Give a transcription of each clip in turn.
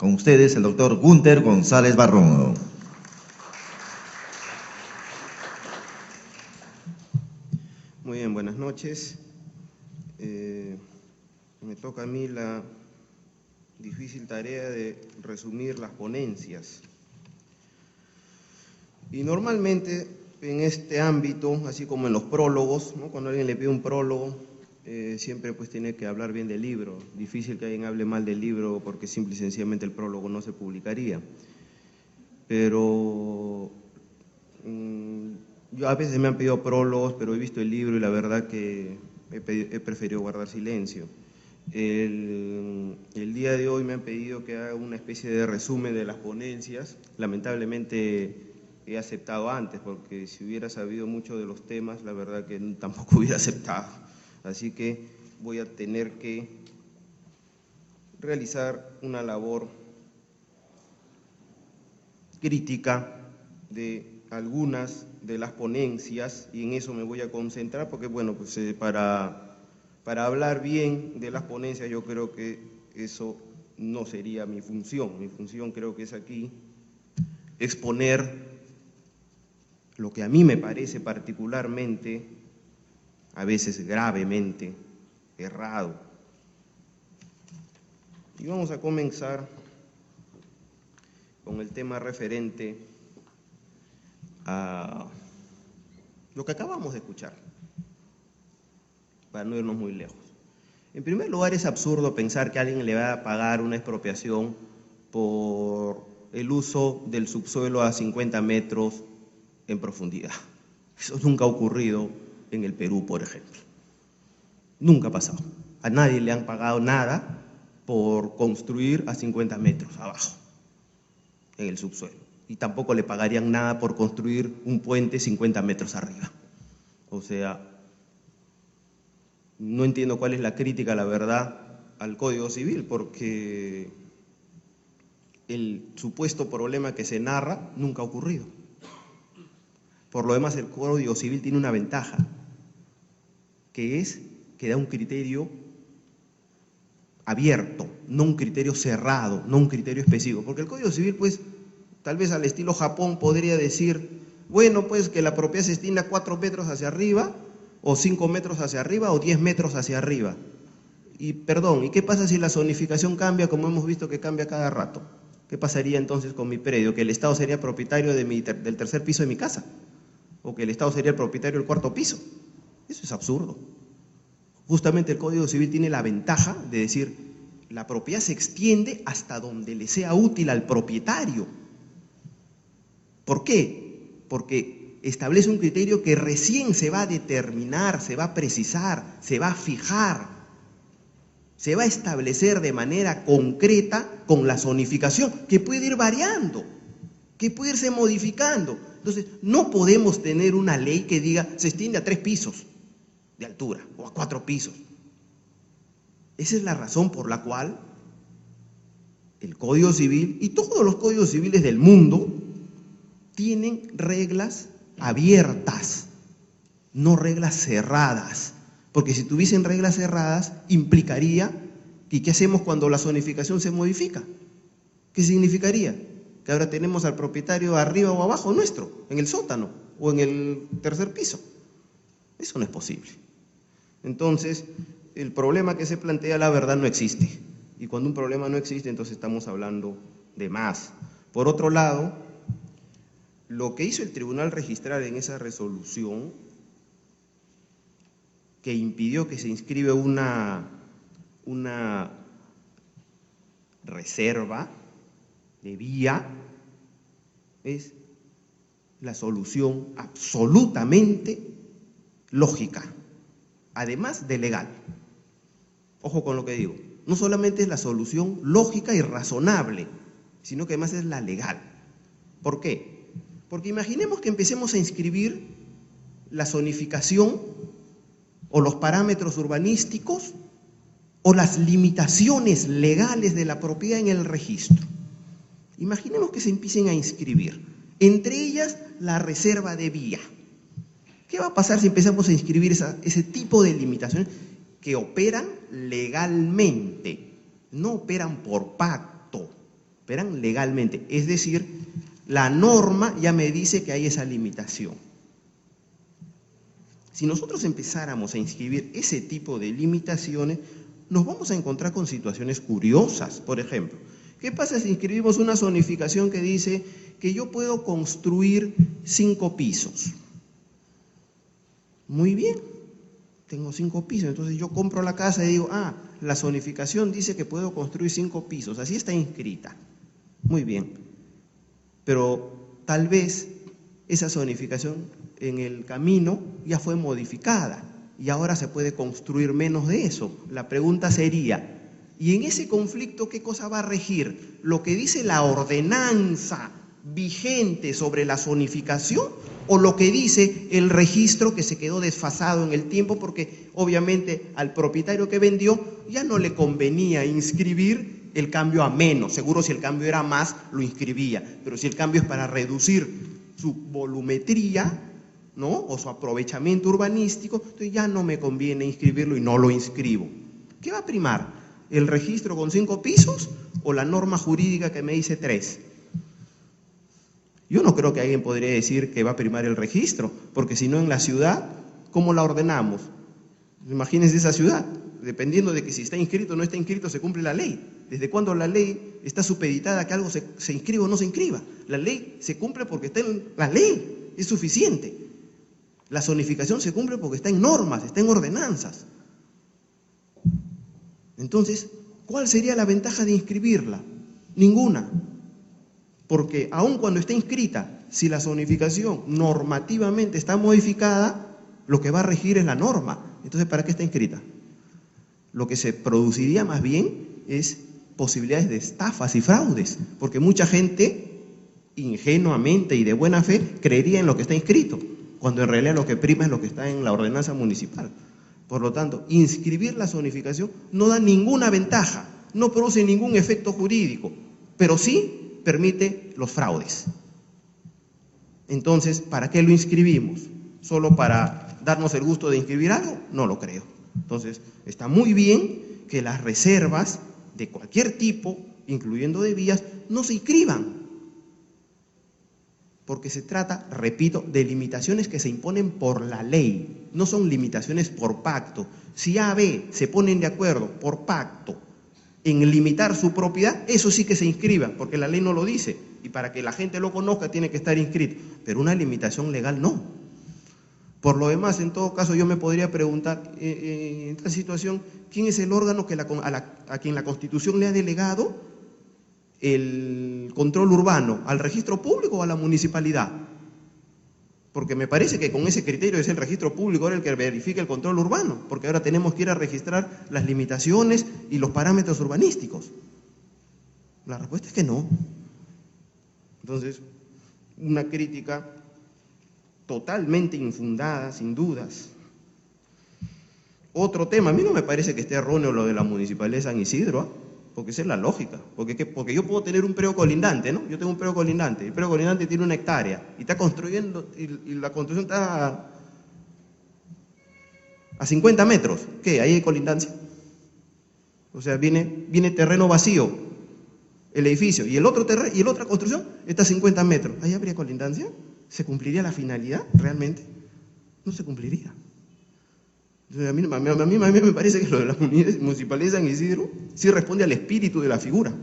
Con ustedes, el doctor Gunter González Barrón. Muy bien, buenas noches. Me toca a mí la difícil tarea de resumir las ponencias. Y normalmente en este ámbito, así como en los prólogos, ¿no? Cuando alguien le pide un prólogo, siempre pues tiene que hablar bien del libro. Difícil que alguien hable mal del libro porque simple y sencillamente el prólogo no se publicaría. Pero yo a veces me han pedido prólogos, pero he visto el libro y la verdad que he preferido guardar silencio. El día de hoy me han pedido que haga una especie de resumen de las ponencias. Lamentablemente he aceptado antes, porque si hubiera sabido mucho de los temas, la verdad que tampoco hubiera aceptado. Así que voy a tener que realizar una labor crítica de algunas de las ponencias, y en eso me voy a concentrar, porque bueno, pues para hablar bien de las ponencias yo creo que eso no sería mi función. Mi función creo que es aquí exponer lo que a mí me parece particularmente, a veces gravemente, errado. Y vamos a comenzar con el tema referente a lo que acabamos de escuchar, para no irnos muy lejos. En primer lugar, es absurdo pensar que alguien le va a pagar una expropiación por el uso del subsuelo a 50 metros en profundidad. Eso nunca ha ocurrido en el Perú, por ejemplo. Nunca ha pasado. A nadie le han pagado nada por construir a 50 metros abajo, en el subsuelo. Y tampoco le pagarían nada por construir un puente 50 metros arriba. O sea, no entiendo cuál es la crítica, la verdad, al Código Civil, porque el supuesto problema que se narra nunca ha ocurrido. Por lo demás, el Código Civil tiene una ventaja, que es que da un criterio abierto, no un criterio cerrado, no un criterio específico. Porque el Código Civil, pues, tal vez al estilo Japón podría decir, bueno, pues que la propiedad se extienda 4 metros hacia arriba, o 5 metros hacia arriba, o 10 metros hacia arriba. Y perdón, ¿y qué pasa si la zonificación cambia, como hemos visto que cambia cada rato? ¿Qué pasaría entonces con mi predio? ¿Que el Estado sería propietario del tercer piso de mi casa? ¿O que el Estado sería el propietario del cuarto piso? Eso es absurdo. Justamente el Código Civil tiene la ventaja de decir, la propiedad se extiende hasta donde le sea útil al propietario. ¿Por qué? Porque establece un criterio que recién se va a determinar, se va a precisar, se va a fijar, se va a establecer de manera concreta con la zonificación, que puede ir variando, que puede irse modificando. Entonces, no podemos tener una ley que diga se extiende a 3 pisos de altura o a 4 pisos. Esa es la razón por la cual el Código Civil y todos los códigos civiles del mundo tienen reglas abiertas, no reglas cerradas. Porque si tuviesen reglas cerradas, implicaría que ¿qué hacemos cuando la zonificación se modifica? ¿Qué significaría? Que ahora tenemos al propietario arriba o abajo nuestro, en el sótano o en el tercer piso. Eso no es posible. Entonces, el problema que se plantea, la verdad, no existe. Y cuando un problema no existe, entonces estamos hablando de más. Por otro lado, lo que hizo el Tribunal Registral en esa resolución, que impidió que se inscriba una reserva de vía, es la solución absolutamente lógica, además de legal. Ojo con lo que digo, no solamente es la solución lógica y razonable, sino que además es la legal. ¿Por qué? Porque imaginemos que empecemos a inscribir la zonificación o los parámetros urbanísticos o las limitaciones legales de la propiedad en el registro. Imaginemos que se empiecen a inscribir, entre ellas la reserva de vía. ¿Qué va a pasar si empezamos a inscribir ese tipo de limitaciones que operan legalmente, no operan por pacto, operan legalmente. Es decir, la norma ya me dice que hay esa limitación. Si nosotros empezáramos a inscribir ese tipo de limitaciones, nos vamos a encontrar con situaciones curiosas. Por ejemplo, ¿qué pasa si inscribimos una zonificación que dice que yo puedo construir 5 pisos? Muy bien, tengo 5 pisos, entonces yo compro la casa y digo, la zonificación dice que puedo construir 5 pisos, así está inscrita. Muy bien, pero tal vez esa zonificación en el camino ya fue modificada y ahora se puede construir menos de eso. La pregunta sería, ¿y en ese conflicto qué cosa va a regir? ¿Lo que dice la ordenanza vigente sobre la zonificación o lo que dice el registro que se quedó desfasado en el tiempo porque obviamente al propietario que vendió ya no le convenía inscribir el cambio a menos? Seguro si el cambio era más lo inscribía, pero si el cambio es para reducir su volumetría, ¿no?, o su aprovechamiento urbanístico, entonces ya no me conviene inscribirlo y no lo inscribo. ¿Qué va a primar? ¿El registro con 5 pisos o la norma jurídica que me dice 3? Yo no creo que alguien podría decir que va a primar el registro, porque si no en la ciudad, ¿cómo la ordenamos? Imagínense esa ciudad, dependiendo de que si está inscrito o no está inscrito, se cumple la ley. ¿Desde cuándo la ley está supeditada a que algo se inscriba o no se inscriba? La ley se cumple porque está en la ley, es suficiente. La zonificación se cumple porque está en normas, está en ordenanzas. Entonces, ¿cuál sería la ventaja de inscribirla? Ninguna. Porque aun cuando está inscrita, si la zonificación normativamente está modificada, lo que va a regir es la norma. Entonces, ¿para qué está inscrita? Lo que se produciría más bien es posibilidades de estafas y fraudes, porque mucha gente, ingenuamente y de buena fe, creería en lo que está inscrito, cuando en realidad lo que prima es lo que está en la ordenanza municipal. Por lo tanto, inscribir la zonificación no da ninguna ventaja, no produce ningún efecto jurídico, pero sí permite los fraudes. Entonces, ¿para qué lo inscribimos? ¿Solo para darnos el gusto de inscribir algo? No lo creo. Entonces, está muy bien que las reservas de cualquier tipo, incluyendo de vías, no se inscriban, porque se trata, repito, de limitaciones que se imponen por la ley, no son limitaciones por pacto. Si A, B se ponen de acuerdo por pacto en limitar su propiedad, eso sí que se inscriba, porque la ley no lo dice, y para que la gente lo conozca tiene que estar inscrito, pero una limitación legal no. Por lo demás, en todo caso, yo me podría preguntar, en esta situación, ¿quién es el órgano que a quien la Constitución le ha delegado el control urbano? ¿Al registro público o a la municipalidad? Porque me parece que con ese criterio es el registro público ahora el que verifica el control urbano, porque ahora tenemos que ir a registrar las limitaciones y los parámetros urbanísticos. La respuesta es que no. Entonces, una crítica totalmente infundada, sin dudas. Otro tema, a mí no me parece que esté erróneo lo de la Municipalidad de San Isidro, porque esa es la lógica, porque yo puedo tener un predio colindante, ¿no? Yo tengo un predio colindante, el predio colindante tiene 1 hectárea y está construyendo, y la construcción está a 50 metros, ¿qué? ¿Ahí hay colindancia? O sea, viene terreno vacío, el edificio, y el otro terreno, y la otra construcción está a 50 metros, ¿ahí habría colindancia? ¿Se cumpliría la finalidad realmente? No se cumpliría. Entonces, a mí me parece que lo de la Municipalidad de San Isidro sí responde al espíritu de la figura.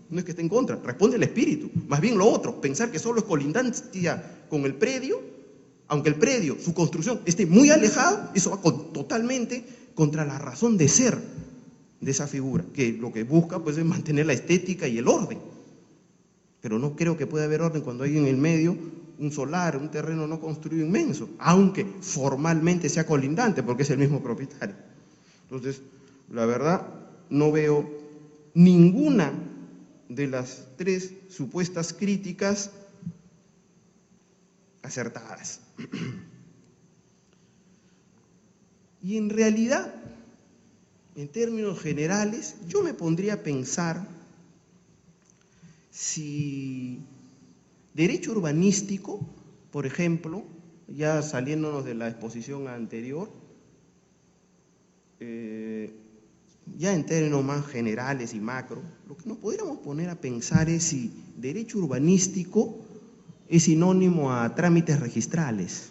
No es que esté en contra, responde al espíritu. Más bien lo otro, pensar que solo es colindancia con el predio, aunque el predio, su construcción esté muy alejado, eso va totalmente contra la razón de ser de esa figura, que lo que busca pues es mantener la estética y el orden. Pero no creo que pueda haber orden cuando hay en el medio un solar, un terreno no construido inmenso, aunque formalmente sea colindante, porque es el mismo propietario. Entonces, la verdad, no veo ninguna de las 3 supuestas críticas acertadas. Y en realidad, en términos generales, yo me pondría a pensar si derecho urbanístico, por ejemplo, ya saliéndonos de la exposición anterior, ya en términos más generales y macro, lo que nos podríamos poner a pensar es si derecho urbanístico es sinónimo a trámites registrales.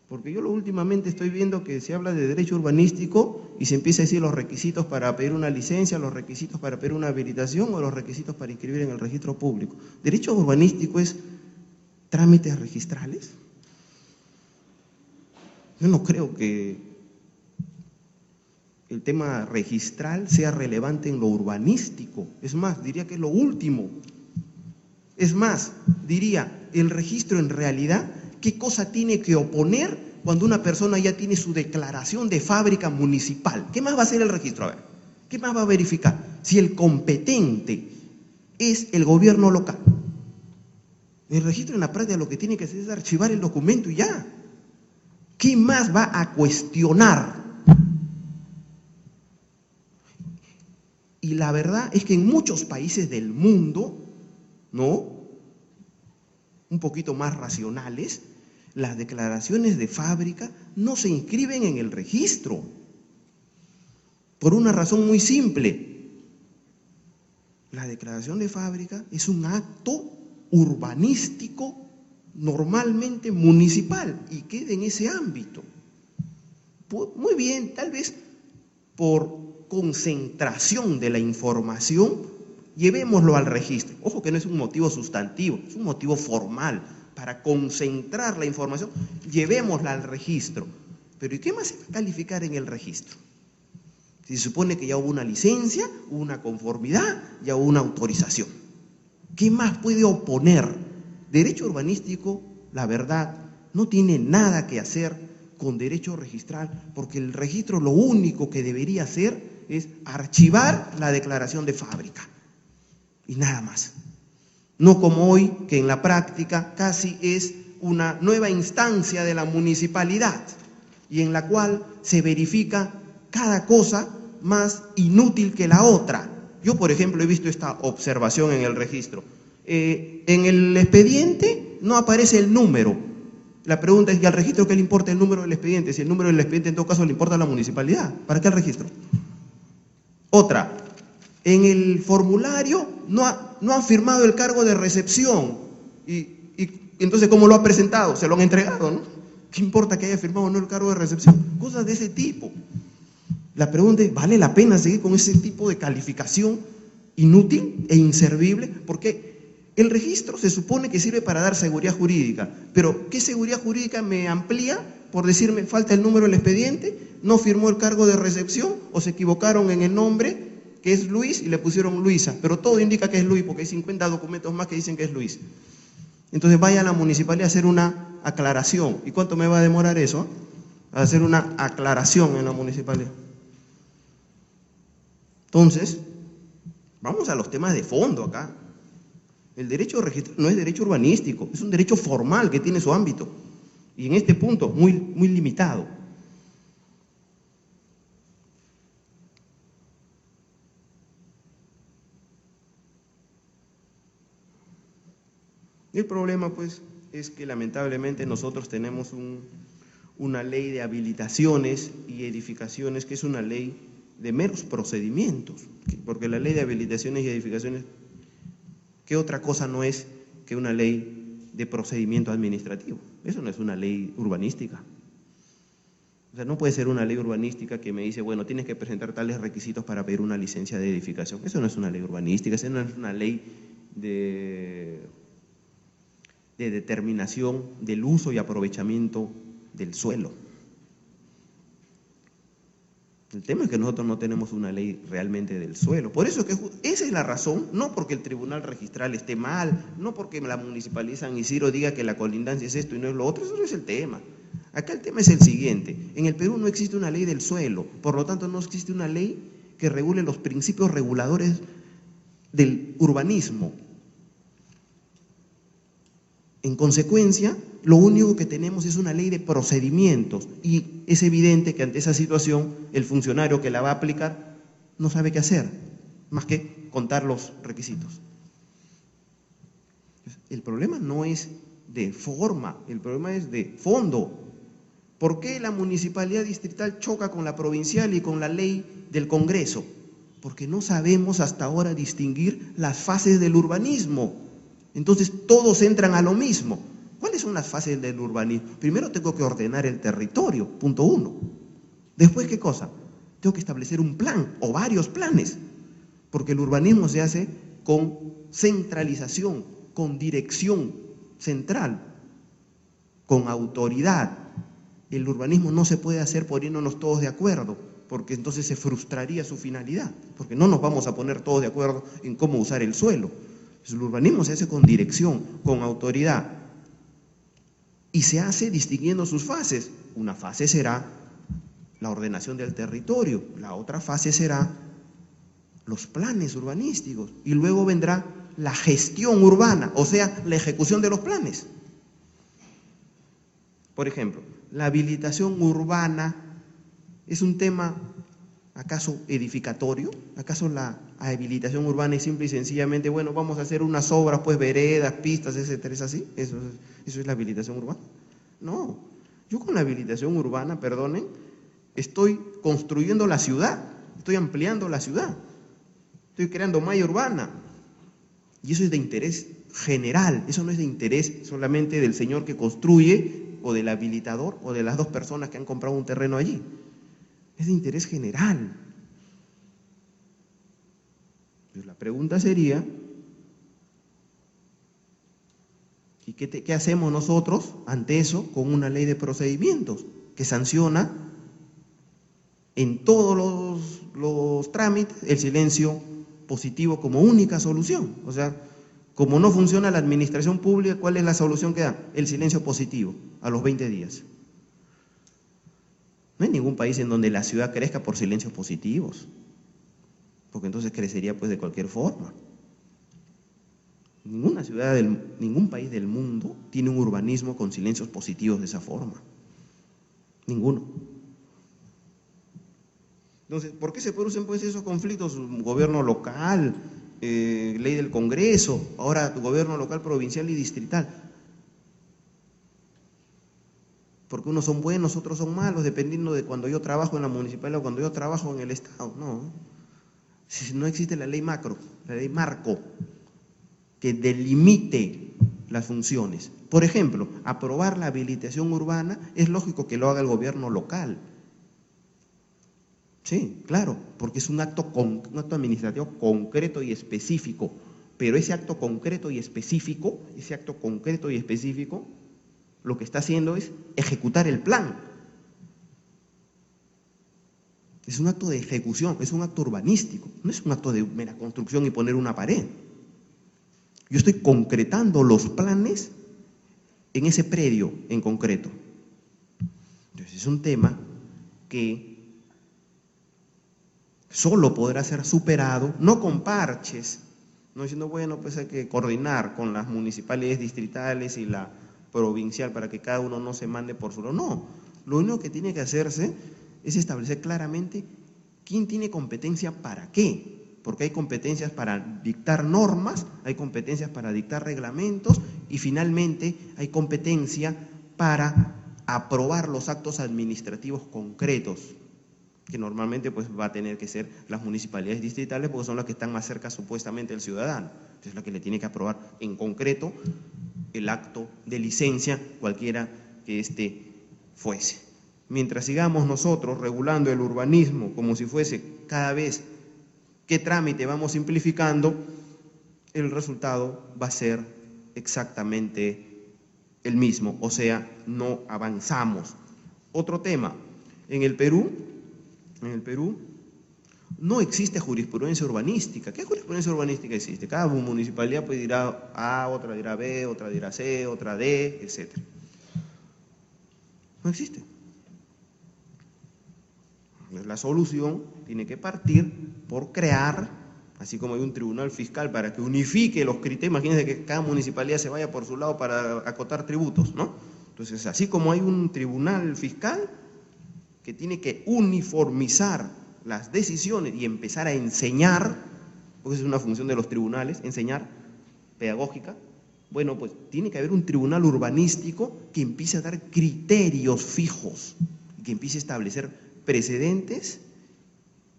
Porque yo últimamente estoy viendo que se habla de derecho urbanístico y se empieza a decir los requisitos para pedir una licencia, los requisitos para pedir una habilitación o los requisitos para inscribir en el registro público. ¿Derecho urbanístico es trámites registrales? Yo no creo que el tema registral sea relevante en lo urbanístico. Es más, diría que es lo último. Es más, diría, el registro en realidad, ¿qué cosa tiene que oponer cuando una persona ya tiene su declaración de fábrica municipal? ¿Qué más va a hacer el registro? A ver, ¿qué más va a verificar? Si el competente es el gobierno local. El registro en la práctica lo que tiene que hacer es archivar el documento y ya. ¿Qué más va a cuestionar? Y la verdad es que en muchos países del mundo, ¿no?, un poquito más racionales, las declaraciones de fábrica no se inscriben en el registro, por una razón muy simple. La declaración de fábrica es un acto urbanístico normalmente municipal y queda en ese ámbito. Muy bien, tal vez por concentración de la información, llevémoslo al registro. Ojo que no es un motivo sustantivo, es un motivo formal. Para concentrar la información, llevémosla al registro. Pero ¿y qué más se va a calificar en el registro? Si se supone que ya hubo una licencia, hubo una conformidad, ya hubo una autorización. ¿Qué más puede oponer? Derecho urbanístico, la verdad, no tiene nada que hacer con derecho registral, porque el registro lo único que debería hacer es archivar la declaración de fábrica y nada más. No como hoy, que en la práctica casi es una nueva instancia de la municipalidad y en la cual se verifica cada cosa más inútil que la otra. Yo, por ejemplo, he visto esta observación en el registro. En el expediente no aparece el número. La pregunta es, ¿y al registro qué le importa el número del expediente? Si el número del expediente en todo caso le importa a la municipalidad, ¿para qué el registro? Otra, en el formulario no ha firmado el cargo de recepción y entonces ¿cómo lo ha presentado? Se lo han entregado, ¿no? ¿Qué importa que haya firmado o no el cargo de recepción? Cosas de ese tipo. La pregunta es, ¿vale la pena seguir con ese tipo de calificación inútil e inservible? Porque el registro se supone que sirve para dar seguridad jurídica, pero ¿qué seguridad jurídica me amplía por decirme falta el número del expediente, no firmó el cargo de recepción o se equivocaron en el nombre, que es Luis, y le pusieron Luisa, pero todo indica que es Luis porque hay 50 documentos más que dicen que es Luis? Entonces vaya a la municipalidad a hacer una aclaración. ¿Y cuánto me va a demorar eso? A hacer una aclaración en la municipalidad. Entonces, vamos a los temas de fondo acá. El derecho de registro no es derecho urbanístico, es un derecho formal que tiene su ámbito. Y en este punto, muy limitado. El problema, pues, es que lamentablemente nosotros tenemos una ley de habilitaciones y edificaciones que es una ley de meros procedimientos, porque la ley de habilitaciones y edificaciones, ¿qué otra cosa no es que una ley de procedimiento administrativo? Eso no es una ley urbanística. O sea, no puede ser una ley urbanística que me dice, bueno, tienes que presentar tales requisitos para pedir una licencia de edificación. Eso no es una ley urbanística, eso no es una ley de determinación del uso y aprovechamiento del suelo. El tema es que nosotros no tenemos una ley realmente del suelo. Por eso es que esa es la razón, no porque el tribunal registral esté mal, no porque la municipalidad de San Isidro diga que la colindancia es esto y no es lo otro, eso no es el tema. Acá el tema es el siguiente: en el Perú no existe una ley del suelo, por lo tanto no existe una ley que regule los principios reguladores del urbanismo. En consecuencia, lo único que tenemos es una ley de procedimientos y es evidente que ante esa situación el funcionario que la va a aplicar no sabe qué hacer, más que contar los requisitos. El problema no es de forma, el problema es de fondo. ¿Por qué la municipalidad distrital choca con la provincial y con la ley del Congreso? Porque no sabemos hasta ahora distinguir las fases del urbanismo. Entonces todos entran a lo mismo. ¿Cuáles son las fases del urbanismo? Primero tengo que ordenar el territorio, punto 1. Después, ¿qué cosa? Tengo que establecer un plan o varios planes, porque el urbanismo se hace con centralización, con dirección central, con autoridad. El urbanismo no se puede hacer poniéndonos todos de acuerdo, porque entonces se frustraría su finalidad, porque no nos vamos a poner todos de acuerdo en cómo usar el suelo. Entonces, el urbanismo se hace con dirección, con autoridad, y se hace distinguiendo sus fases. Una fase será la ordenación del territorio, la otra fase será los planes urbanísticos, y luego vendrá la gestión urbana, o sea, la ejecución de los planes. Por ejemplo, la habilitación urbana es un tema, ¿acaso edificatorio? ¿Acaso la habilitación urbana es simple y sencillamente, bueno, vamos a hacer unas obras, pues veredas, pistas, etcétera, ¿es así? ¿Eso es la habilitación urbana? No, yo con la habilitación urbana, perdonen, estoy construyendo la ciudad, estoy ampliando la ciudad, estoy creando malla urbana, y eso es de interés general, eso no es de interés solamente del señor que construye, o del habilitador, o de las dos personas que han comprado un terreno allí. Es de interés general. Entonces, la pregunta sería, ¿y qué hacemos nosotros ante eso con una ley de procedimientos que sanciona en todos los trámites el silencio positivo como única solución? O sea, como no funciona la administración pública, ¿cuál es la solución que da? El silencio positivo, a los 20 días. No hay ningún país en donde la ciudad crezca por silencios positivos, porque entonces crecería pues de cualquier forma. Ninguna ciudad, ningún país del mundo tiene un urbanismo con silencios positivos de esa forma. Ninguno. Entonces, ¿por qué se producen pues esos conflictos? Gobierno local, ley del Congreso, ahora gobierno local, provincial y distrital. Porque unos son buenos, otros son malos, dependiendo de cuando yo trabajo en la municipalidad o cuando yo trabajo en el Estado. No, si no existe la ley macro, la ley marco, que delimite las funciones. Por ejemplo, aprobar la habilitación urbana es lógico que lo haga el gobierno local. Sí, claro, porque es un acto administrativo concreto y específico, pero ese acto concreto y específico, lo que está haciendo es ejecutar el plan. Es un acto de ejecución, es un acto urbanístico, no es un acto de mera construcción y poner una pared. Yo estoy concretando los planes en ese predio en concreto. Entonces es un tema que solo podrá ser superado, no con parches, no diciendo, bueno, pues hay que coordinar con las municipalidades distritales y la provincial para que cada uno no se mande por su lado. No, lo único que tiene que hacerse es establecer claramente quién tiene competencia para qué, porque hay competencias para dictar normas, hay competencias para dictar reglamentos y finalmente hay competencia para aprobar los actos administrativos concretos, que normalmente pues va a tener que ser las municipalidades distritales porque son las que están más cerca supuestamente del ciudadano. Entonces la que le tiene que aprobar en concreto el acto de licencia, cualquiera que éste fuese. Mientras sigamos nosotros regulando el urbanismo como si fuese cada vez que trámite vamos simplificando, el resultado va a ser exactamente el mismo, o sea, no avanzamos. Otro tema, en el Perú no existe jurisprudencia urbanística. ¿Qué jurisprudencia urbanística existe? Cada municipalidad pues dirá A, otra dirá B, otra dirá C, otra D, etc. No existe. La solución tiene que partir por crear, así como hay un tribunal fiscal para que unifique los criterios. Imagínense que cada municipalidad se vaya por su lado para acotar tributos, ¿no? Entonces, así como hay un tribunal fiscal que tiene que uniformizar las decisiones y empezar a enseñar, porque esa es una función de los tribunales, enseñar, pedagógica, Bueno, pues tiene que haber un tribunal urbanístico que empiece a dar criterios fijos, que empiece a establecer precedentes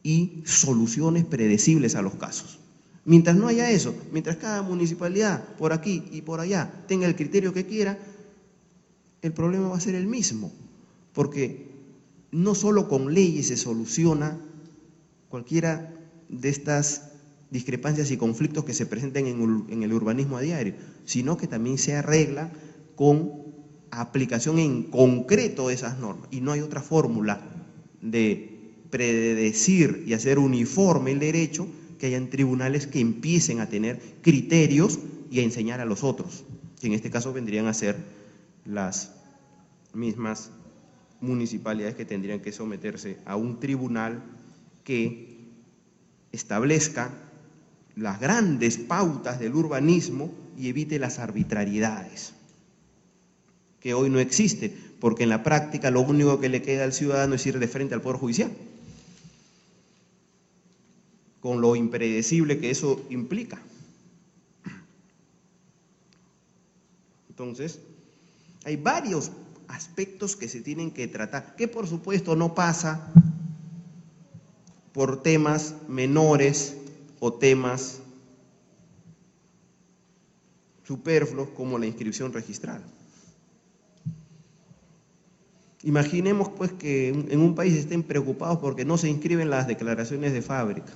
y soluciones predecibles a los casos. Mientras no haya eso, mientras cada municipalidad por aquí y por allá tenga el criterio que quiera, el problema va a ser el mismo, porque no solo con leyes se soluciona cualquiera de estas discrepancias y conflictos que se presenten en el urbanismo a diario, sino que también se arregla con aplicación en concreto de esas normas. Y no hay otra fórmula de predecir y hacer uniforme el derecho que hayan tribunales que empiecen a tener criterios y a enseñar a los otros, que en este caso vendrían a ser las mismas municipalidades que tendrían que someterse a un tribunal que establezca las grandes pautas del urbanismo y evite las arbitrariedades, que hoy no existe, porque en la práctica lo único que le queda al ciudadano es ir de frente al Poder Judicial, con lo impredecible que eso implica. Entonces, hay varios aspectos que se tienen que tratar, que por supuesto no pasa por temas menores o temas superfluos como la inscripción registral. Imaginemos pues que en un país estén preocupados porque no se inscriben las declaraciones de fábrica.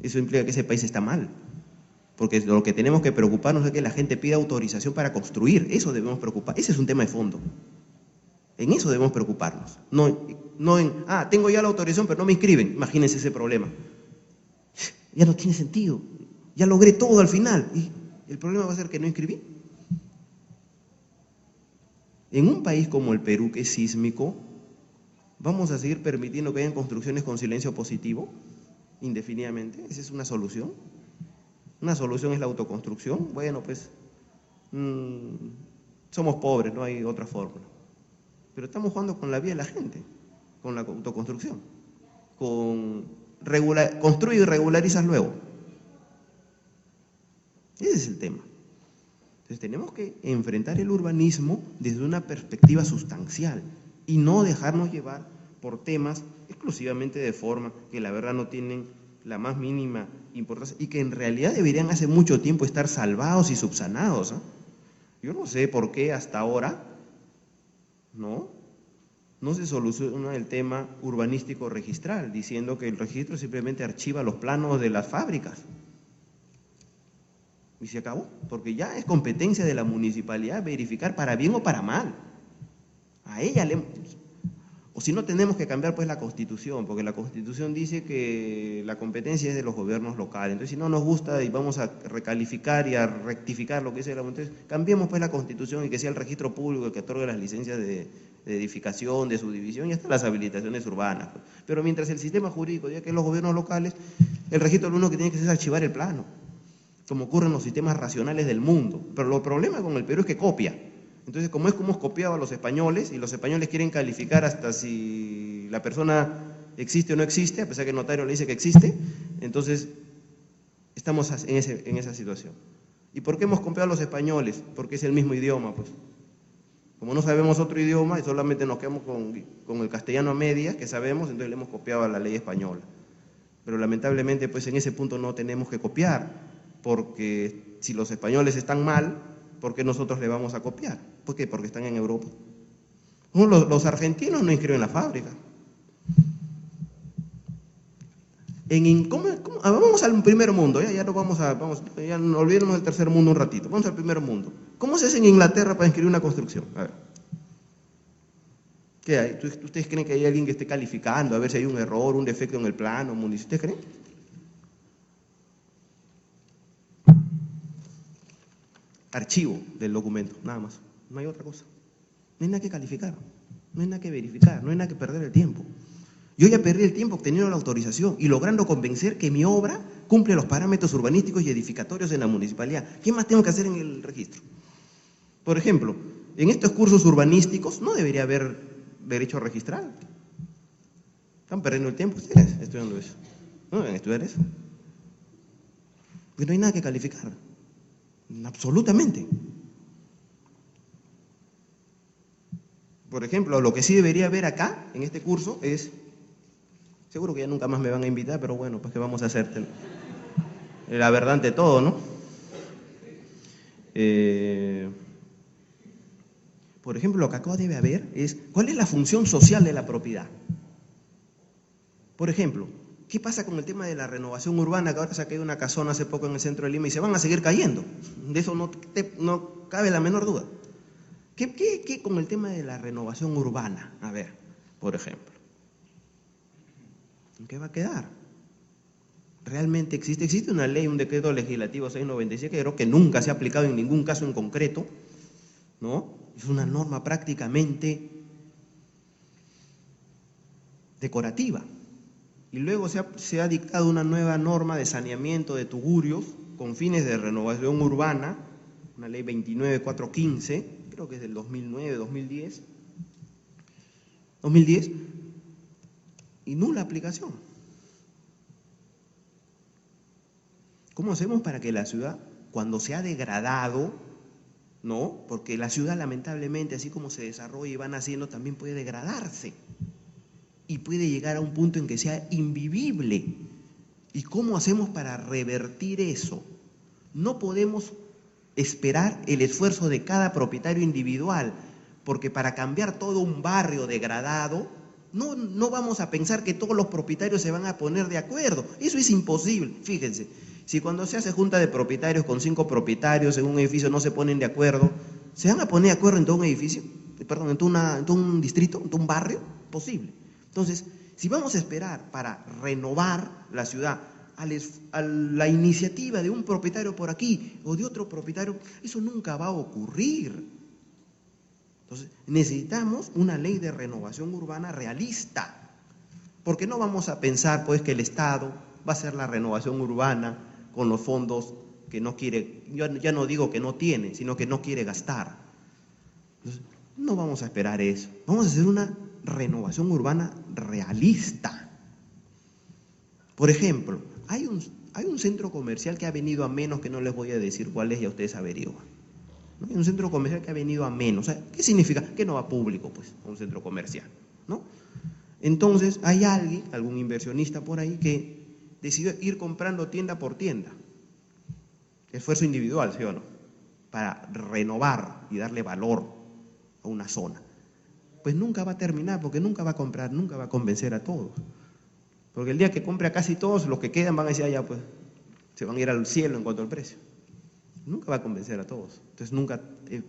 Eso implica que ese país está mal, porque lo que tenemos que preocuparnos es que la gente pida autorización para construir. Eso debemos preocupar, ese es un tema de fondo. En eso debemos preocuparnos, no en, tengo ya la autorización pero no me inscriben. Imagínense ese problema. Ya no tiene sentido, ya logré todo al final y el problema va a ser que no inscribí. En un país como el Perú, que es sísmico, ¿vamos a seguir permitiendo que hayan construcciones con silencio positivo indefinidamente? ¿Esa es una solución? ¿Una solución es la autoconstrucción? Bueno, pues somos pobres, no hay otra fórmula. Pero estamos jugando con la vida de la gente, con la autoconstrucción, con construye y regularizas luego. Ese es el tema. Entonces tenemos que enfrentar el urbanismo desde una perspectiva sustancial y no dejarnos llevar por temas exclusivamente de forma que la verdad no tienen la más mínima importancia y que en realidad deberían hace mucho tiempo estar salvados y subsanados. Yo no sé por qué hasta ahora no se soluciona el tema urbanístico registral, diciendo que el registro simplemente archiva los planos de las fábricas. Y se acabó, porque ya es competencia de la municipalidad verificar para bien o para mal. A ella o si no, tenemos que cambiar pues la Constitución, porque la Constitución dice que la competencia es de los gobiernos locales. Entonces, si no nos gusta y vamos a recalificar y a rectificar lo que dice la Constitución, cambiemos pues la Constitución y que sea el registro público el que otorgue las licencias de edificación, de subdivisión y hasta las habilitaciones urbanas. Pero mientras el sistema jurídico diga que es los gobiernos locales, el registro lo único que tiene que hacer es archivar el plano, como ocurre en los sistemas racionales del mundo. Pero el problema con el Perú es que copia. Entonces, como hemos copiado a los españoles, y los españoles quieren calificar hasta si la persona existe o no existe, a pesar que el notario le dice que existe, entonces estamos en esa situación. ¿Y por qué hemos copiado a los españoles? Porque es el mismo idioma, pues. Como no sabemos otro idioma y solamente nos quedamos con el castellano a medias, que sabemos, entonces le hemos copiado a la ley española. Pero lamentablemente, pues en ese punto no tenemos que copiar, porque si los españoles están mal, ¿por qué nosotros le vamos a copiar? ¿Por qué? Porque están en Europa. Los argentinos no inscriben la fábrica. Vamos al primer mundo, ya no ya no olvidemos del tercer mundo un ratito, vamos al primer mundo. ¿Cómo se hace en Inglaterra para inscribir una construcción? A ver. ¿Qué hay? ¿Ustedes creen que hay alguien que esté calificando a ver si hay un error, un defecto en el plano municipal? ¿Ustedes creen? Archivo del documento, nada más. No hay otra cosa. No hay nada que calificar, no hay nada que verificar, no hay nada que perder el tiempo. Yo ya perdí el tiempo obteniendo la autorización y logrando convencer que mi obra cumple los parámetros urbanísticos y edificatorios en la municipalidad. ¿Qué más tengo que hacer en el registro? Por ejemplo, en estos cursos urbanísticos no debería haber derecho registral. Están perdiendo el tiempo ustedes estudiando eso. No deben estudiar eso. Porque no hay nada que calificar. Absolutamente. Por ejemplo, lo que sí debería haber acá, en este curso, es, seguro que ya nunca más me van a invitar, pero bueno, pues ¿qué vamos a hacer? La verdad ante todo, ¿no? Por ejemplo, lo que acá debe haber es, ¿cuál es la función social de la propiedad? Por ejemplo, ¿qué pasa con el tema de la renovación urbana? Que ahora se ha caído una casona hace poco en el centro de Lima y se van a seguir cayendo. De eso no cabe la menor duda. ¿Qué con el tema de la renovación urbana? A ver, por ejemplo, ¿en qué va a quedar? ¿Realmente existe una ley, un decreto legislativo 697, que creo que nunca se ha aplicado en ningún caso en concreto, ¿no? Es una norma prácticamente decorativa. Y luego se ha dictado una nueva norma de saneamiento de tugurios con fines de renovación urbana, una ley 29415, creo que es del 2009, 2010, y nula aplicación. ¿Cómo hacemos para que la ciudad, cuando se ha degradado, ¿no? Porque la ciudad lamentablemente, así como se desarrolla y van haciendo, también puede degradarse y puede llegar a un punto en que sea invivible? ¿Y cómo hacemos para revertir eso? No podemos esperar el esfuerzo de cada propietario individual, porque para cambiar todo un barrio degradado, no vamos a pensar que todos los propietarios se van a poner de acuerdo. Eso es imposible. Fíjense, si cuando se hace junta de propietarios con 5 propietarios en un edificio no se ponen de acuerdo, ¿se van a poner de acuerdo en todo un edificio? Perdón, en todo un distrito, en todo un barrio? Posible. Entonces, si vamos a esperar para renovar la ciudad a la iniciativa de un propietario por aquí o de otro propietario, eso nunca va a ocurrir. Entonces, necesitamos una ley de renovación urbana realista, porque no vamos a pensar pues que el Estado va a hacer la renovación urbana con los fondos que no quiere, ya no digo que no tiene, sino que no quiere gastar. Entonces, no vamos a esperar eso, vamos a hacer una renovación urbana realista. Por ejemplo, hay un centro comercial que ha venido a menos, que no les voy a decir cuál es, ya ustedes averiguan. ¿No? Hay un centro comercial que ha venido a menos. O sea, ¿qué significa? Que no va público, pues, a un centro comercial, ¿no? Entonces, hay algún inversionista por ahí que decidió ir comprando tienda por tienda. Esfuerzo individual, ¿sí o no? Para renovar y darle valor a una zona. Pues nunca va a terminar, porque nunca va a comprar, nunca va a convencer a todos. Porque el día que compre a casi todos, los que quedan van a decir, ya pues, se van a ir al cielo en cuanto al precio. Nunca va a convencer a todos. Entonces,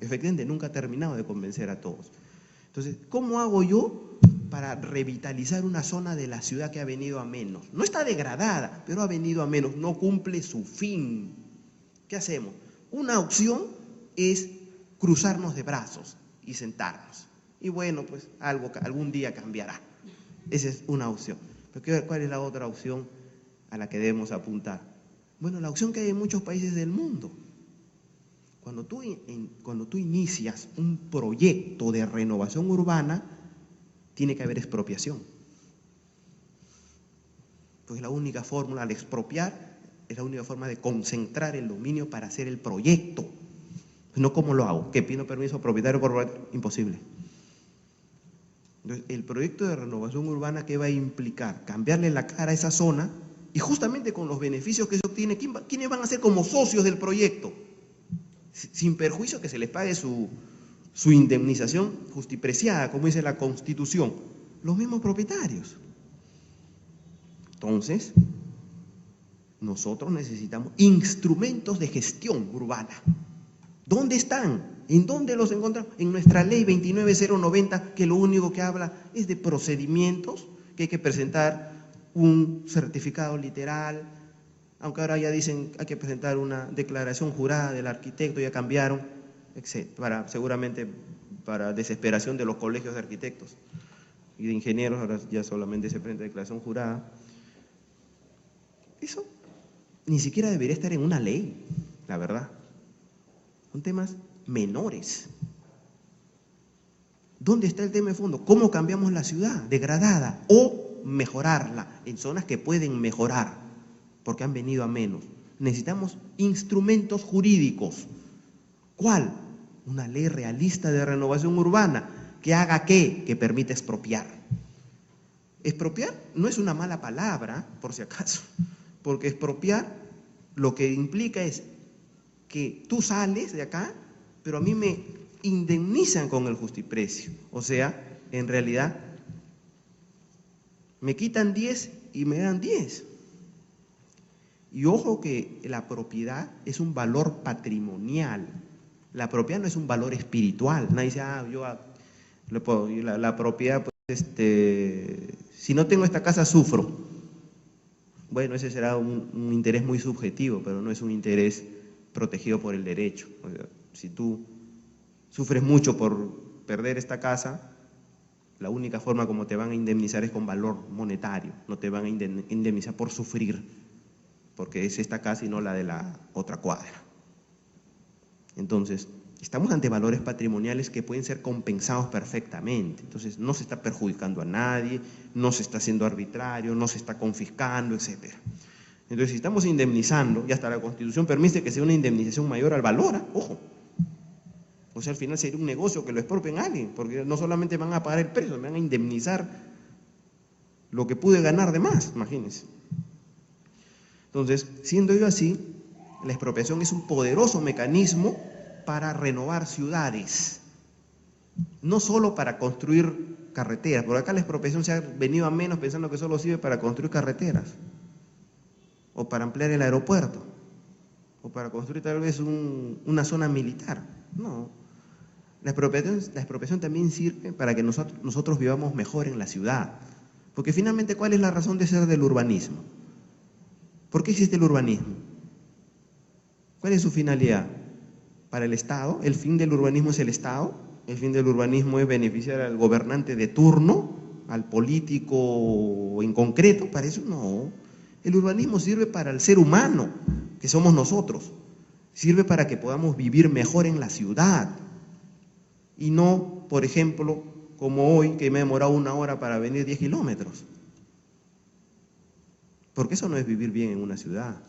efectivamente, nunca ha terminado de convencer a todos. Entonces, ¿cómo hago yo para revitalizar una zona de la ciudad que ha venido a menos? No está degradada, pero ha venido a menos, no cumple su fin. ¿Qué hacemos? Una opción es cruzarnos de brazos y sentarnos. Y bueno, pues algún día cambiará. Esa es una opción. Pero ¿cuál es la otra opción a la que debemos apuntar? Bueno, la opción que hay en muchos países del mundo. Cuando tú inicias un proyecto de renovación urbana, tiene que haber expropiación. Pues la única fórmula, al expropiar, es la única forma de concentrar el dominio para hacer el proyecto. No, ¿cómo lo hago? ¿Que pido permiso propietario por propietario? Imposible. Entonces, el proyecto de renovación urbana, ¿qué va a implicar? Cambiarle la cara a esa zona, y justamente con los beneficios que se obtiene, ¿quiénes van a ser como socios del proyecto? Sin perjuicio que se les pague su indemnización justipreciada, como dice la Constitución, los mismos propietarios. Entonces, nosotros necesitamos instrumentos de gestión urbana. ¿Dónde están? ¿En dónde los encontramos? En nuestra ley 29090, que lo único que habla es de procedimientos, que hay que presentar un certificado literal, aunque ahora ya dicen hay que presentar una declaración jurada del arquitecto, ya cambiaron, seguramente para desesperación de los colegios de arquitectos y de ingenieros, ahora ya solamente se presenta declaración jurada. Eso ni siquiera debería estar en una ley, la verdad. Son temas menores. ¿Dónde está el tema de fondo? ¿Cómo cambiamos la ciudad degradada o mejorarla en zonas que pueden mejorar porque han venido a menos? Necesitamos instrumentos jurídicos. ¿Cuál? Una ley realista de renovación urbana. ¿Que haga qué? Que permita expropiar. Expropiar no es una mala palabra, por si acaso, porque expropiar lo que implica es que tú sales de acá, pero a mí me indemnizan con el justiprecio. O sea, en realidad, me quitan 10 y me dan 10. Y ojo que la propiedad es un valor patrimonial. La propiedad no es un valor espiritual. Nadie dice, la propiedad, pues, si no tengo esta casa sufro. Bueno, ese será un interés muy subjetivo, pero no es un interés protegido por el derecho. O sea, si tú sufres mucho por perder esta casa, la única forma como te van a indemnizar es con valor monetario, no te van a indemnizar por sufrir, porque es esta casa y no la de la otra cuadra. Entonces, estamos ante valores patrimoniales que pueden ser compensados perfectamente. Entonces, no se está perjudicando a nadie, no se está haciendo arbitrario, no se está confiscando, etc. Entonces, si estamos indemnizando, y hasta la Constitución permite que sea una indemnización mayor al valor, ojo. O sea, al final sería un negocio que lo expropien a alguien, porque no solamente van a pagar el precio, me van a indemnizar lo que pude ganar de más, imagínense. Entonces, siendo yo así, la expropiación es un poderoso mecanismo para renovar ciudades, no solo para construir carreteras. Por acá la expropiación se ha venido a menos pensando que solo sirve para construir carreteras, o para ampliar el aeropuerto, o para construir tal vez una zona militar. No, la expropiación también sirve para que nosotros vivamos mejor en la ciudad. Porque finalmente, ¿cuál es la razón de ser del urbanismo? ¿Por qué existe el urbanismo? ¿Cuál es su finalidad? ¿Para el Estado? ¿El fin del urbanismo es el Estado? ¿El fin del urbanismo es beneficiar al gobernante de turno, al político en concreto? Para eso no. El urbanismo sirve para el ser humano, que somos nosotros. Sirve para que podamos vivir mejor en la ciudad. Y no, por ejemplo, como hoy, que me he demorado 1 hora para venir 10 kilómetros. Porque eso no es vivir bien en una ciudad.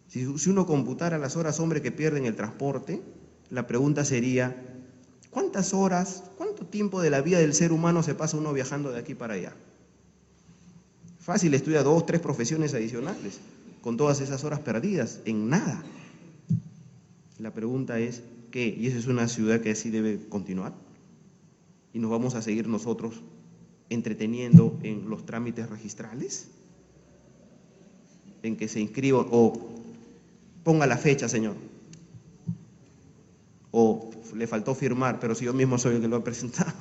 Si uno computara las horas hombre que pierde en el transporte, la pregunta sería, ¿cuántas horas, cuánto tiempo de la vida del ser humano se pasa uno viajando de aquí para allá? Fácil, estudia 2, 3 profesiones adicionales, con todas esas horas perdidas, en nada. La pregunta es, ¿qué? ¿Y esa es una ciudad que así debe continuar? ¿Y nos vamos a seguir nosotros entreteniendo en los trámites registrales? En que se inscriba o ponga la fecha, señor. O le faltó firmar, pero si yo mismo soy el que lo ha presentado.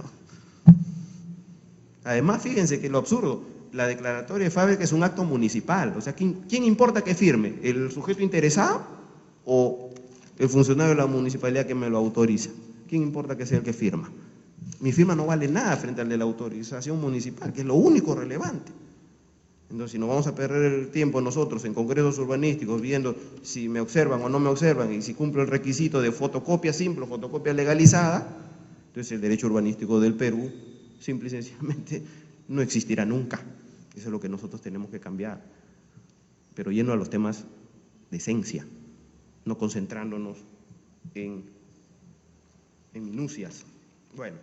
Además, fíjense que lo absurdo, la declaratoria de fábrica es un acto municipal. O sea, ¿quién importa que firme? ¿El sujeto interesado o el funcionario de la municipalidad que me lo autoriza? ¿Quién importa que sea el que firma? Mi firma no vale nada frente al de la autorización municipal, que es lo único relevante. Entonces, si nos vamos a perder el tiempo nosotros en congresos urbanísticos viendo si me observan o no me observan y si cumplo el requisito de fotocopia simple o fotocopia legalizada, entonces el derecho urbanístico del Perú simple y sencillamente no existirá nunca. Eso es lo que nosotros tenemos que cambiar, pero yendo a los temas de esencia, no concentrándonos en minucias. Bueno,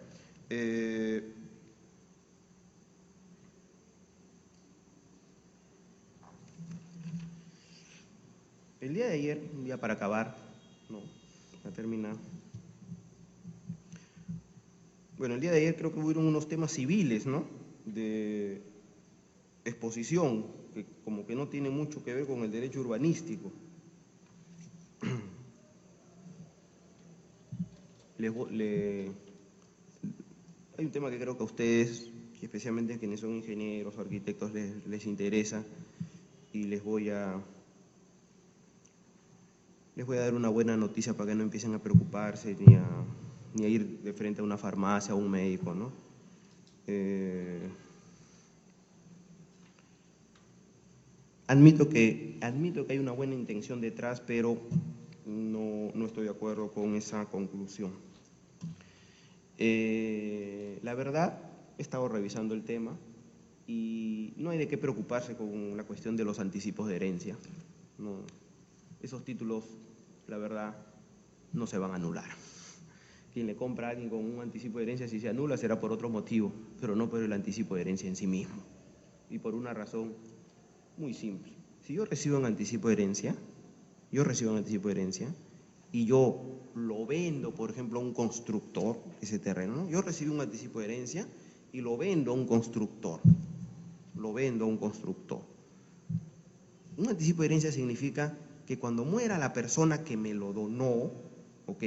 el día de ayer, un día para acabar, no, para terminar. Bueno, el día de ayer creo que hubieron unos temas civiles, ¿no? De exposición, que como que no tiene mucho que ver con el derecho urbanístico. Hay un tema que creo que a ustedes, y especialmente a quienes son ingenieros o arquitectos, les interesa, y les voy a dar una buena noticia para que no empiecen a preocuparse ni a ir de frente a una farmacia o a un médico, ¿no? Admito que hay una buena intención detrás, pero no estoy de acuerdo con esa conclusión. La verdad, he estado revisando el tema y no hay de qué preocuparse con la cuestión de los anticipos de herencia. No, esos títulos, la verdad, no se van a anular. Quien le compra a alguien con un anticipo de herencia, si se anula, será por otro motivo, pero no por el anticipo de herencia en sí mismo. Y por una razón muy simple. Si yo recibo un anticipo de herencia, y yo lo vendo, por ejemplo, a un constructor, ese terreno, ¿no? Yo recibí un anticipo de herencia y lo vendo a un constructor. Un anticipo de herencia significa que cuando muera la persona que me lo donó, ¿ok?,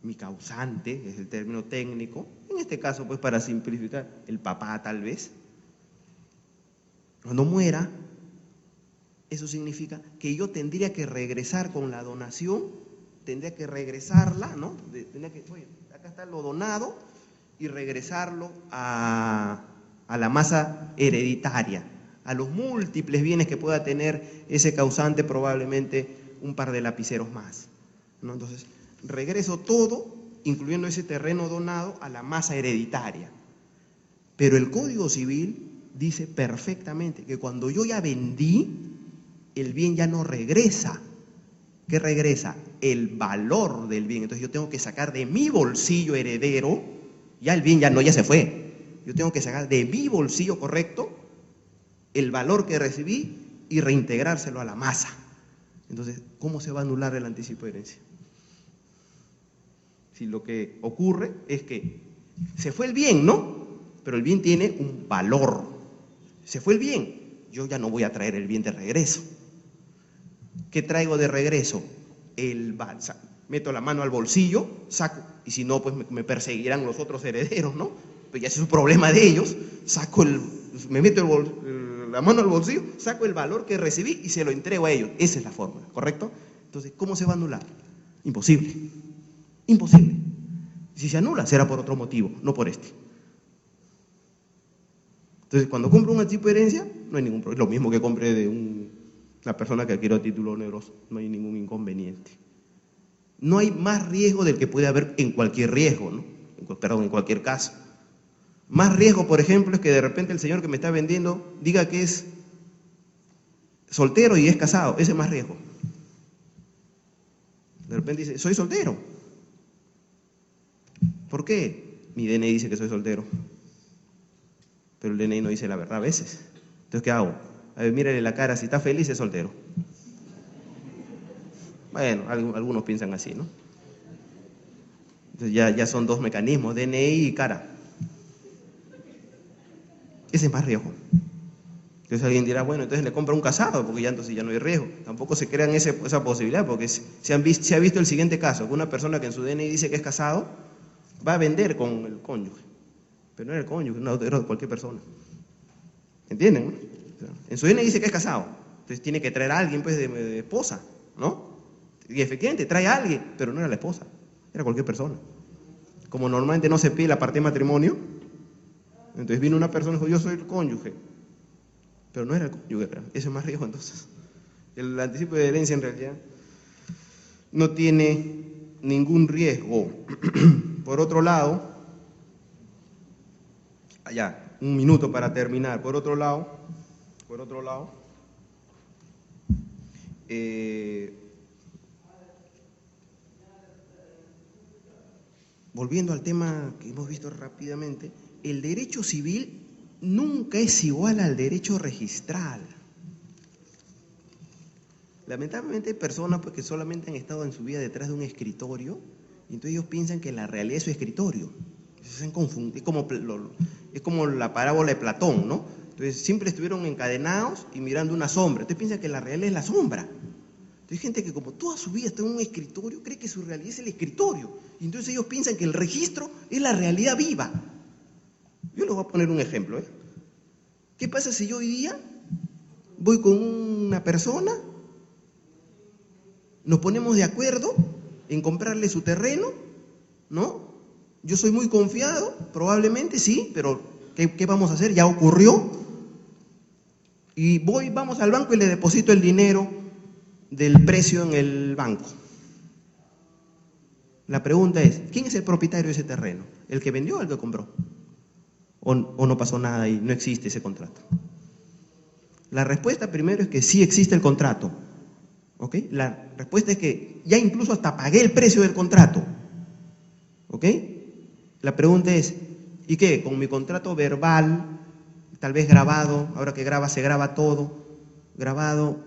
mi causante, que es el término técnico, en este caso, pues para simplificar, el papá tal vez, cuando muera, eso significa que yo tendría que regresar con la donación, tendría que regresarla, ¿no? Oye, acá está lo donado, y regresarlo a la masa hereditaria, a los múltiples bienes que pueda tener ese causante, probablemente un par de lapiceros más, ¿no? Entonces, regreso todo, incluyendo ese terreno donado, a la masa hereditaria. Pero el Código Civil dice perfectamente que cuando yo ya vendí, el bien ya no regresa. ¿Qué regresa? El valor del bien. Entonces yo tengo que sacar de mi bolsillo heredero, ya el bien ya se fue. Yo tengo que sacar de mi bolsillo, correcto, el valor que recibí y reintegrárselo a la masa. Entonces, ¿cómo se va a anular el anticipo de herencia? Si lo que ocurre es que se fue el bien, ¿no? Pero el bien tiene un valor. Se fue el bien, yo ya no voy a traer el bien de regreso. ¿Qué traigo de regreso? Meto la mano al bolsillo, saco, y si no, pues me perseguirán los otros herederos, ¿no? Pues ya ese es un problema de ellos. Me meto la mano al bolsillo, saco el valor que recibí y se lo entrego a ellos. Esa es la fórmula, ¿correcto? Entonces, ¿cómo se va a anular? Imposible. Imposible. Si se anula, será por otro motivo, no por este. Entonces, cuando compro un anticipo de herencia, no hay ningún problema. Lo mismo que compre de la persona que adquiere título oneroso, no hay ningún inconveniente. No hay más riesgo del que puede haber en cualquier riesgo, ¿no? En cualquier caso. Más riesgo, por ejemplo, es que de repente el señor que me está vendiendo diga que es soltero y es casado. Ese es más riesgo. De repente dice, soy soltero. ¿Por qué? Mi DNI dice que soy soltero. Pero el DNI no dice la verdad a veces. Entonces, ¿qué hago? A ver, mírale la cara, si está feliz es soltero. Bueno, algunos piensan así, ¿no? Entonces ya son dos mecanismos, DNI y cara. Ese es más riesgo. Entonces alguien dirá, bueno, entonces le compra un casado, porque ya entonces ya no hay riesgo. Tampoco se crean esa posibilidad, porque se ha visto el siguiente caso, que una persona que en su DNI dice que es casado, va a vender con el cónyuge. Pero no era el cónyuge, era cualquier persona. ¿Entienden? ¿No? En su DNI dice que es casado, entonces tiene que traer a alguien pues de esposa, ¿no? Y efectivamente trae a alguien, pero no era la esposa, era cualquier persona. Como normalmente no se pide la parte de matrimonio, entonces vino una persona y dijo, yo soy el cónyuge, pero no era el cónyuge, eso es más riesgo entonces. El anticipo de herencia en realidad no tiene ningún riesgo. Por otro lado, un minuto para terminar, por otro lado, volviendo al tema que hemos visto rápidamente, el derecho civil nunca es igual al derecho registral. Lamentablemente hay personas pues, que solamente han estado en su vida detrás de un escritorio y entonces ellos piensan que la realidad es su escritorio. Se han confundido, es como la parábola de Platón, ¿no? Entonces siempre estuvieron encadenados y mirando una sombra. Entonces piensan que la realidad es la sombra. Entonces hay gente que como toda su vida está en un escritorio, cree que su realidad es el escritorio. Y entonces ellos piensan que el registro es la realidad viva. Yo les voy a poner un ejemplo. ¿Qué pasa si yo hoy día voy con una persona, nos ponemos de acuerdo en comprarle su terreno, ¿no? Yo soy muy confiado, probablemente sí, pero ¿qué vamos a hacer? Ya ocurrió. Y vamos al banco y le deposito el dinero del precio en el banco. La pregunta es, ¿quién es el propietario de ese terreno? ¿El que vendió o el que compró? ¿O no pasó nada y no existe ese contrato? La respuesta primero es que sí existe el contrato, ¿Ok? La respuesta es que ya incluso hasta pagué el precio del contrato. ¿Ok? La pregunta es, ¿y qué? Con mi contrato verbal, tal vez grabado, ahora que graba, se graba todo, grabado,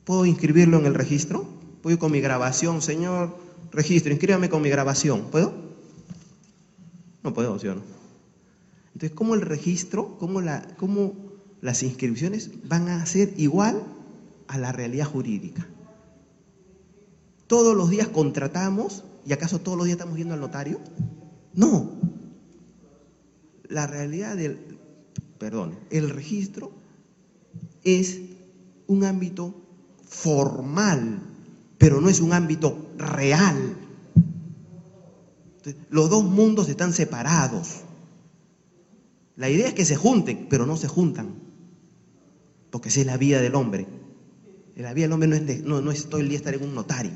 ¿puedo inscribirlo en el registro? ¿Puedo ir con mi grabación, señor? Registro, inscríbame con mi grabación. ¿Puedo? No puedo, ¿sí o no? Entonces, ¿cómo el registro, cómo las inscripciones van a ser igual a la realidad jurídica? ¿Todos los días contratamos y acaso todos los días estamos yendo al notario? No. La realidad el registro es un ámbito formal, pero no es un ámbito real. Entonces, los dos mundos están separados. La idea es que se junten, pero no se juntan, porque esa es la vida del hombre. La vida del hombre no es todo el día estar en un notario,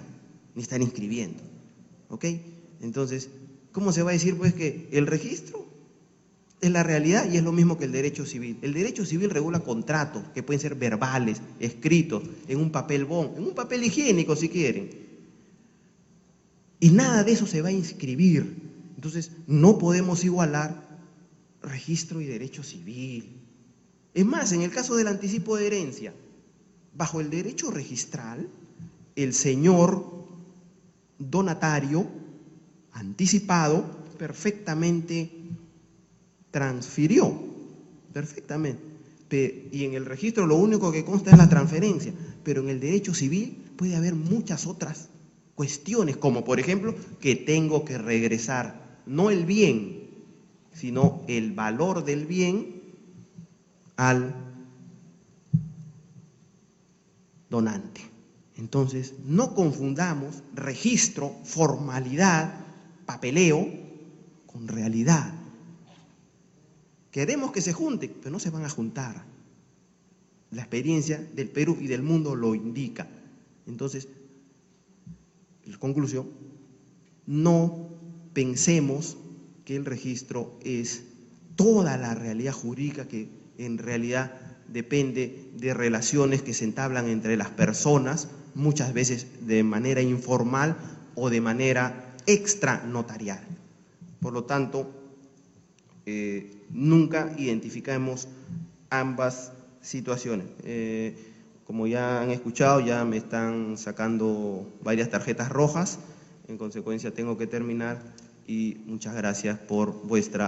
ni estar inscribiendo. ¿Ok? Entonces, ¿cómo se va a decir pues que el registro es la realidad y es lo mismo que el derecho civil? El derecho civil regula contratos que pueden ser verbales, escritos, en un papel bond, en un papel higiénico si quieren. Y nada de eso se va a inscribir. Entonces, no podemos igualar registro y derecho civil. Es más, en el caso del anticipo de herencia, bajo el derecho registral, el señor donatario anticipado perfectamente transfirió, perfectamente. Y en el registro lo único que consta es la transferencia, pero en el derecho civil puede haber muchas otras cuestiones, como por ejemplo que tengo que regresar no el bien, sino el valor del bien al donante. Entonces, no confundamos registro, formalidad, papeleo, con realidad. Queremos que se junten, pero no se van a juntar. La experiencia del Perú y del mundo lo indica. Entonces, en conclusión, no pensemos que el registro es toda la realidad jurídica, que en realidad depende de relaciones que se entablan entre las personas, muchas veces de manera informal o de manera extranotarial. Por lo tanto, nunca identificamos ambas situaciones. Como ya han escuchado, ya me están sacando varias tarjetas rojas, en consecuencia tengo que terminar y muchas gracias por vuestra